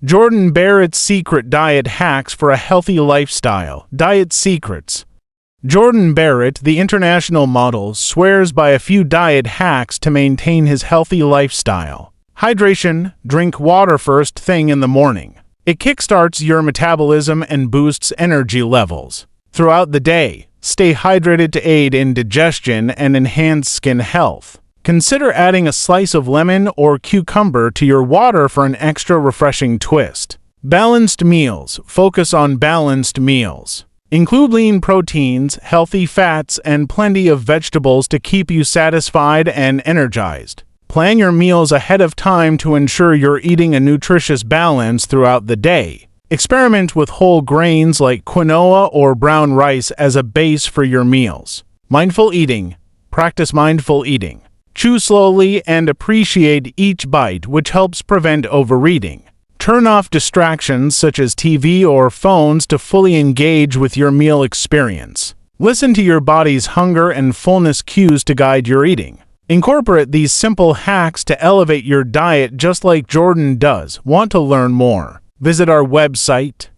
Jordan Barrett's Secret Diet Hacks for a Healthy Lifestyle. Diet Secrets. Jordan Barrett, the international model, swears by a few diet hacks to maintain his healthy lifestyle. Hydration. Drink water first thing in the morning. It kickstarts your metabolism and boosts energy levels. Throughout the day, stay hydrated to aid in digestion and enhance skin health. Consider adding a slice of lemon or cucumber to your water for an extra refreshing twist. Balanced meals. Focus on balanced meals. Include lean proteins, healthy fats, and plenty of vegetables to keep you satisfied and energized. Plan your meals ahead of time to ensure you're eating a nutritious balance throughout the day. Experiment with whole grains like quinoa or brown rice as a base for your meals. Mindful eating. Practice mindful eating. Chew slowly and appreciate each bite, which helps prevent overeating. Turn off distractions such as TV or phones to fully engage with your meal experience. Listen to your body's hunger and fullness cues to guide your eating. Incorporate these simple hacks to elevate your diet just like Jordan does. Want to learn more? Visit our website,